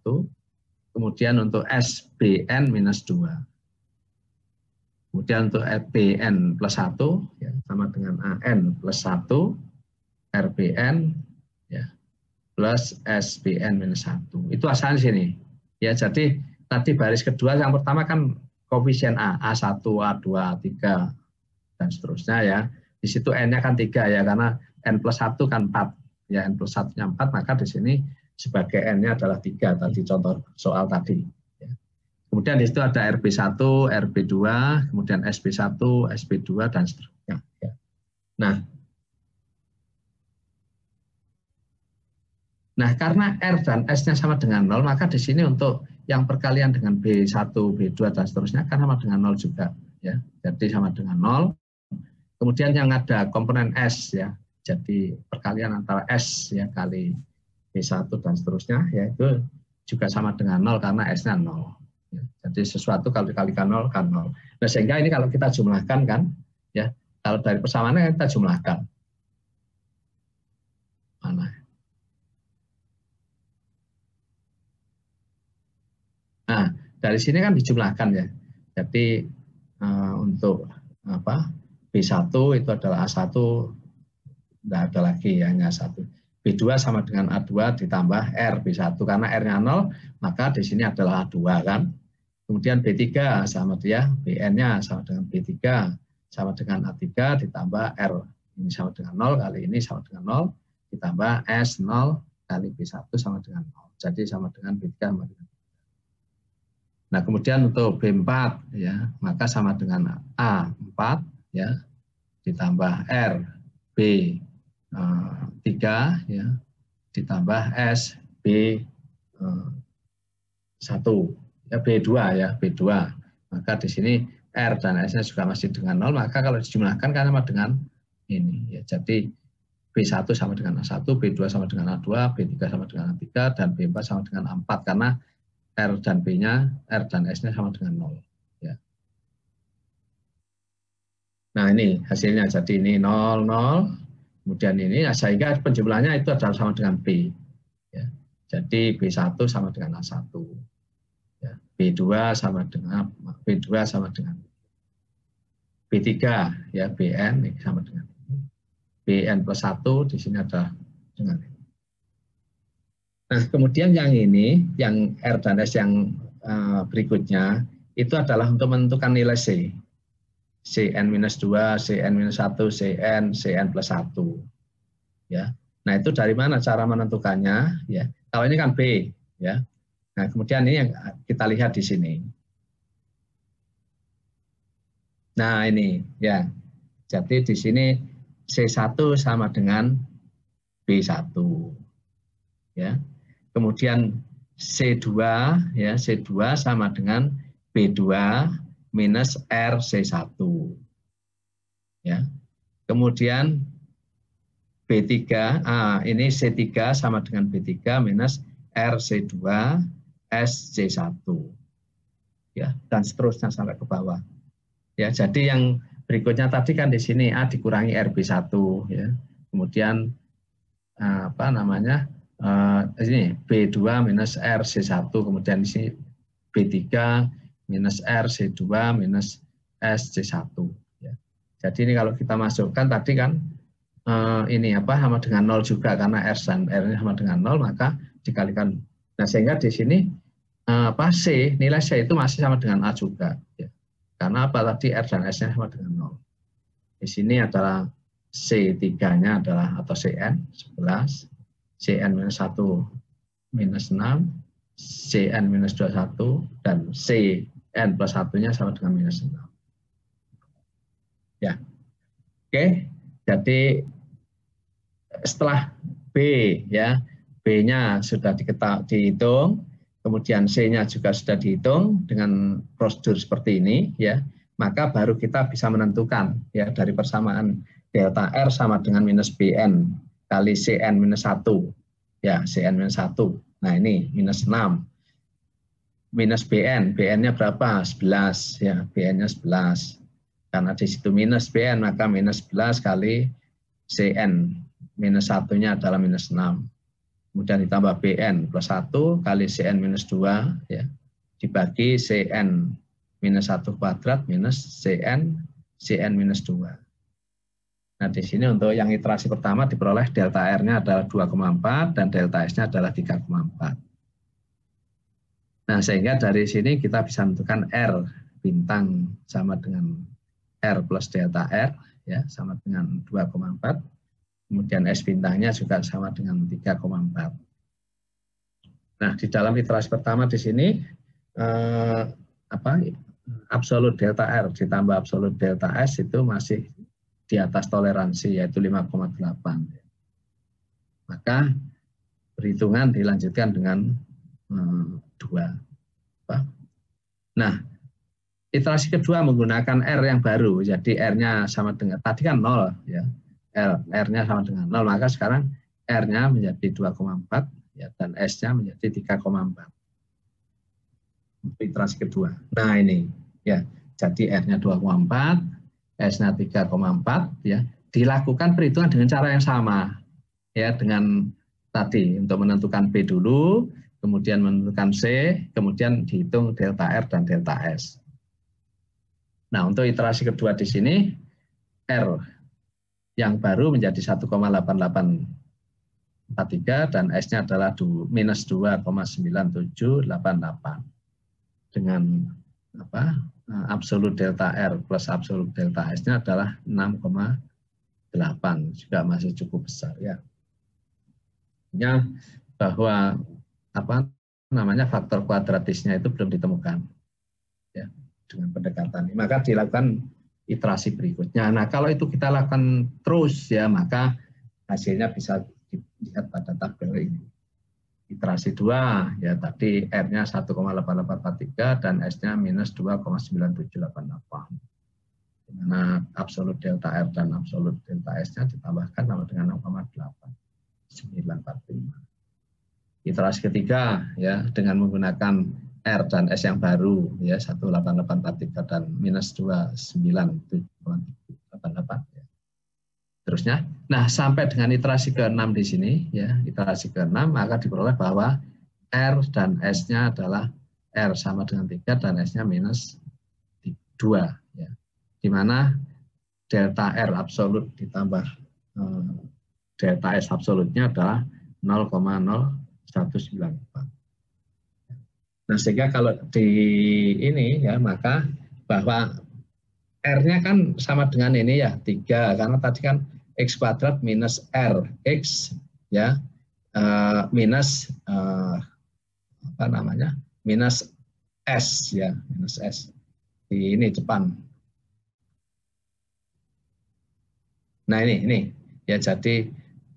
Kemudian untuk SBN minus 2. Kemudian untuk BN plus 1 ya, sama dengan AN plus 1, RBN ya, plus SBN minus 1. Itu asalnya sini. Ya, jadi tadi baris kedua yang pertama kan koefisien A1, A2, A3 dan seterusnya ya. Di situ N-nya kan 3 ya, karena N plus 1 kan 4. Ya, N plus 1-nya 4, maka di sini sebagai N-nya adalah 3 tadi contoh soal tadi. Ya. Kemudian di situ ada RB1, RB2, kemudian SB1, SB2 dan seterusnya. Ya. Nah, karena R dan S-nya sama dengan 0, maka di sini untuk yang perkalian dengan B1, B2, dan seterusnya kan sama dengan 0 juga. Ya. Jadi sama dengan 0. Kemudian yang ada komponen S, ya, jadi perkalian antara S ya kali B1 dan seterusnya, ya itu juga sama dengan 0 karena S-nya 0. Ya. Jadi sesuatu kalau dikalikan 0 kan 0. Nah, sehingga ini kalau kita jumlahkan kan, ya kalau dari persamaannya kita jumlahkan. Mana? Nah, dari sini kan dijumlahkan ya. Jadi untuk B1 itu adalah A1, tidak ada lagi ya, hanya 1. B2 sama dengan A2 ditambah R B1 karena R-nya 0, maka di sini adalah A2 kan. Kemudian B3 sama dia, BN-nya sama dengan B3 sama dengan A3 ditambah R. Ini sama dengan 0 kali ini sama dengan 0 ditambah S 0 kali B1 sama dengan 0. Jadi sama dengan B3 sama dengan. Nah, kemudian untuk B4 ya, maka sama dengan A4 ya ditambah R B3 ya ditambah S B1 ya B2 ya B2. Maka di sini R dan S-nya juga masih dengan 0, maka kalau dijumlahkan kan sama dengan ini ya. Jadi B1 sama dengan A1, B2 sama dengan A2, B3 sama dengan A3 dan B4 sama dengan A4 karena R dan B-nya, R dan S-nya sama dengan 0. Ya. Nah, ini hasilnya. Jadi ini 0, 0. Kemudian ini, sehingga penjumlahnya itu adalah sama dengan B. Ya. Jadi B1 sama dengan A1. Ya. B2 sama dengan B3, ya BN ini sama dengan ini. BN plus 1 di sini ada dengan ini. Nah, kemudian yang ini, yang R dan S yang berikutnya, itu adalah untuk menentukan nilai C. Cn-2, Cn-1, Cn plus 1. Ya. Nah, itu dari mana cara menentukannya? Ya. Kalau ini kan B. Ya. Nah, kemudian ini yang kita lihat di sini. Nah, ini. Ya. Jadi di sini C1 sama dengan B1. Ya. Kemudian C2 ya, C2 sama dengan B2 minus RC1. Ya. Kemudian B3 ini C3 sama dengan B3 minus RC2 SC1. Ya, dan seterusnya sampai ke bawah. Ya, jadi yang berikutnya tadi kan di sini A dikurangi RB1 ya. Kemudian apa namanya? Ini B2 minus RC1, kemudian di sini B3 minus RC2 minus SC1 ya. Jadi ini kalau kita masukkan tadi kan ini apa sama dengan 0 juga karena R dan R-nya sama dengan 0 maka dikalikan. Nah, sehingga di sini apa C, nilai C itu masih sama dengan A juga ya. Karena apa tadi R dan S-nya sama dengan 0. Di sini adalah C3-nya adalah atau Cn 11, Cn minus 1 minus 6, Cn minus 21 dan Cn plus 1-nya sama dengan minus 6. Ya. Oke, jadi setelah B ya, B-nya sudah dihitung, kemudian C-nya juga sudah dihitung dengan prosedur seperti ini ya, maka baru kita bisa menentukan ya dari persamaan delta R sama dengan minus Bn kali Cn minus 1 ya, Cn minus 1. Nah, ini minus 6 minus Bn, Bn-nya berapa? 11 ya, Bn-nya 11. Karena di situ minus Bn maka minus 11 kali Cn minus 1-nya adalah minus 6. Kemudian ditambah Bn plus 1 kali Cn minus 2 ya, dibagi Cn minus 1 kuadrat minus Cn minus 2. Nah, di sini untuk yang iterasi pertama diperoleh delta R-nya adalah 2,4 dan delta S-nya adalah 3,4. Nah, sehingga dari sini kita bisa menentukan R bintang sama dengan R plus delta R ya, sama dengan 2,4. Kemudian S bintangnya juga sama dengan 3,4. Nah, di dalam iterasi pertama di sini absolut delta R ditambah absolut delta S itu masih di atas toleransi yaitu 5,8. Maka perhitungan dilanjutkan dengan 2. Nah, iterasi kedua menggunakan R yang baru, jadi R-nya sama dengan tadi kan 0 ya. R-nya sama dengan 0, maka sekarang R-nya menjadi 2,4 ya, dan S-nya menjadi 3,4. Untuk iterasi kedua. Nah, ini ya. Jadi R-nya 2,4, S-nya 3,4 ya. Dilakukan perhitungan dengan cara yang sama ya, dengan tadi untuk menentukan B dulu, kemudian menentukan C, kemudian dihitung delta R dan delta S. Nah, untuk iterasi kedua di sini R yang baru menjadi 1,8843 dan S-nya adalah minus 2,9788 dengan absolut delta R plus absolut delta S-nya adalah 6,8, juga masih cukup besar ya. Ya, bahwa faktor kuadratisnya itu belum ditemukan ya dengan pendekatan ini, maka dilakukan iterasi berikutnya. Nah, kalau itu kita lakukan terus ya, maka hasilnya bisa dilihat pada tabel ini. Iterasi 2 ya, tadi R-nya 1,8843 dan S-nya minus 2,9788. Di mana absolut delta R dan absolut delta S-nya ditambahkan sama dengan 6,8945. Iterasi ketiga ya, dengan menggunakan R dan S yang baru ya, 18843 dan minus 29788 ya. Terusnya, nah sampai dengan iterasi ke-6 di sini ya, iterasi ke-6 maka diperoleh bahwa R dan S-nya adalah R sama dengan 3 dan S-nya minus 2 ya. Di mana delta R absolut ditambah delta S absolutnya adalah 0,01 194. Nah, sehingga kalau di ini ya, maka bahwa R-nya kan sama dengan ini ya, 3, karena tadi kan X kuadrat minus R, X ya, minus apa namanya, minus S ya, minus S. Di ini depan. Nah ini ya, jadi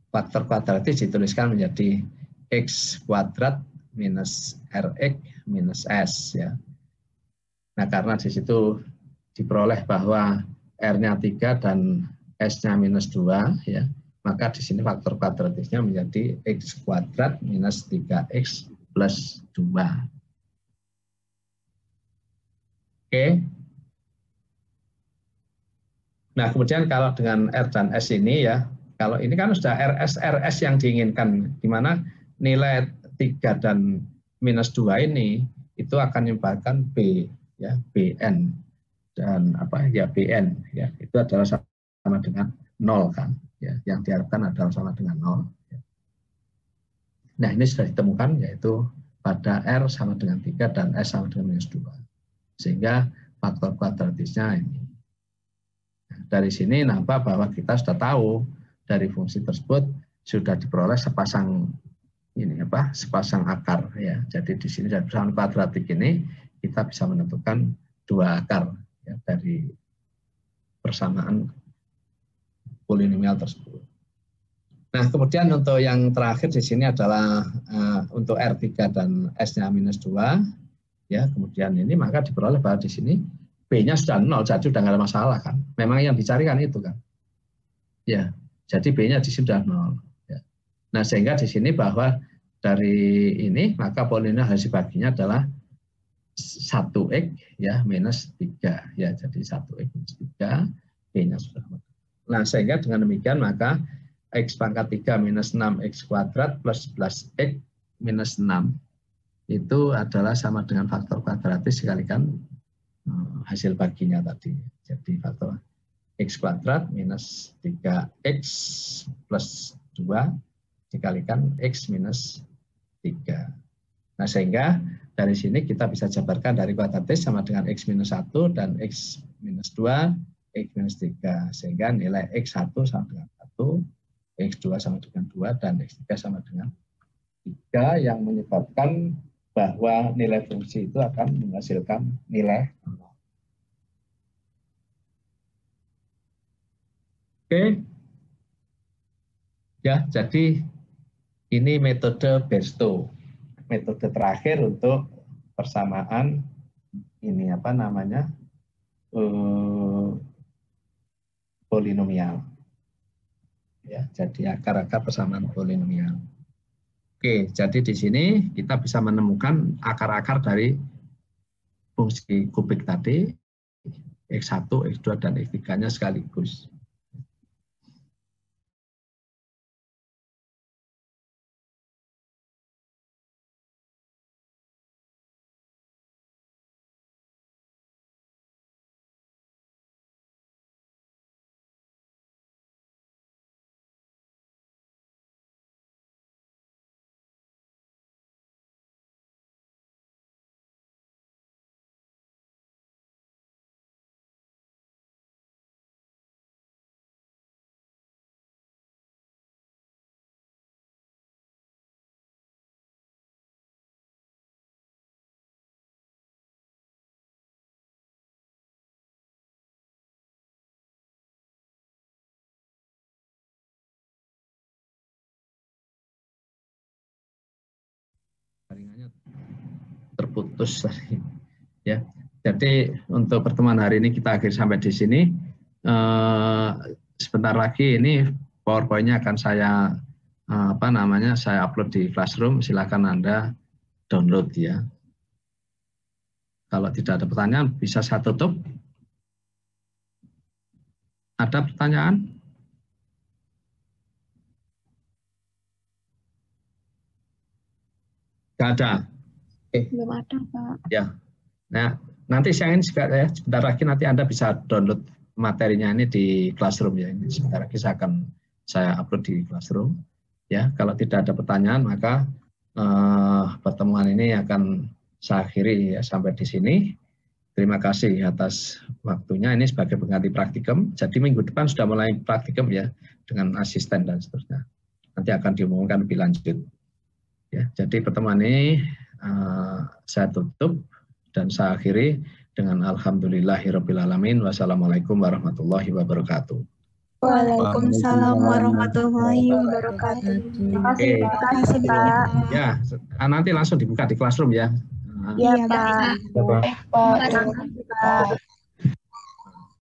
faktor kuadratis dituliskan menjadi X kuadrat minus RX minus S ya. Nah, karena di situ diperoleh bahwa R-nya 3 dan S-nya minus 2 ya, maka di sini faktor kuadratisnya menjadi X kuadrat minus 3X plus 2. Oke. Nah, kemudian kalau dengan R dan S ini ya, kalau ini kan sudah RS yang diinginkan, di mana nilai 3 dan minus 2 ini itu akan menyebabkan B ya, BN dan apa ya, BN ya, itu adalah sama dengan 0 kan ya, yang diharapkan adalah sama dengan 0 ya. Nah, ini sudah ditemukan, yaitu pada R sama dengan 3 dan S sama dengan minus 2, sehingga faktor kuadratisnya ini. Dari sini nampak bahwa kita sudah tahu dari fungsi tersebut sudah diperoleh sepasang ini apa, sepasang akar ya. Jadi di sini dari persamaan kuadratik ini kita bisa menentukan 2 akar ya, dari persamaan polinomial tersebut. Nah, kemudian untuk yang terakhir di sini adalah untuk R3 dan S-nya minus 2 ya. Kemudian ini maka diperoleh bahwa di sini B-nya sudah 0, jadi sudah nggak ada masalah kan. Memang yang dicari kan itu kan. Ya, jadi B-nya di sini sudah 0. Ya. Nah, sehingga di sini bahwa dari ini maka polinomial hasil baginya adalah 1x ya minus 3 ya. Jadi 1x minus 3, B-nya sudah 0. Nah, sehingga dengan demikian maka X pangkat 3 minus 6X kuadrat plus 11X minus 6 itu adalah sama dengan faktor kuadratis dikalikan hasil baginya tadi. Jadi faktor X kuadrat minus 3X plus 2 dikalikan X minus 3. Nah, sehingga dari sini kita bisa jabarkan dari kuadratis sama dengan X minus 1 dan X minus 2, X minus 3. Sehingga nilai X1 sama dengan 1, X2 sama dengan 2, dan X3 sama dengan 3 yang menyebabkan bahwa nilai fungsi itu akan menghasilkan nilai 0. Oke. Ya, jadi ini metode Besto. Metode terakhir untuk persamaan ini apa namanya? Polinomial. Ya, jadi akar-akar persamaan polinomial. Oke, jadi di sini kita bisa menemukan akar-akar dari fungsi kubik tadi, X1, X2, dan X3-nya sekaligus. Jaringannya terputus tadi. Ya, jadi untuk pertemuan hari ini kita akhiri sampai di sini. Sebentar lagi ini PowerPoint-nya akan saya apa namanya, saya upload di Classroom. Silakan Anda download ya. Kalau tidak ada pertanyaan bisa saya tutup. Ada pertanyaan? Tidak ada. Belum ada, Pak. Ya. Nah, nanti siang ini juga ya, sebentar lagi nanti Anda bisa download materinya ini di Classroom ya. Ini sebentar lagi saya upload di Classroom. Ya, kalau tidak ada pertanyaan maka pertemuan ini akan saya akhiri ya sampai di sini. Terima kasih atas waktunya. Ini sebagai pengganti praktikum. Jadi minggu depan sudah mulai praktikum ya dengan asisten dan seterusnya. Nanti akan diumumkan lebih lanjut. Ya, jadi pertemuan ini saya tutup dan saya akhiri dengan alhamdulillahirobbilalamin. Wassalamualaikum warahmatullahi wabarakatuh. Waalaikumsalam warahmatullahi wabarakatuh. Terima kasih, Pak. Ya, nanti langsung dibuka di classroom ya. Iya, Pak. Pak.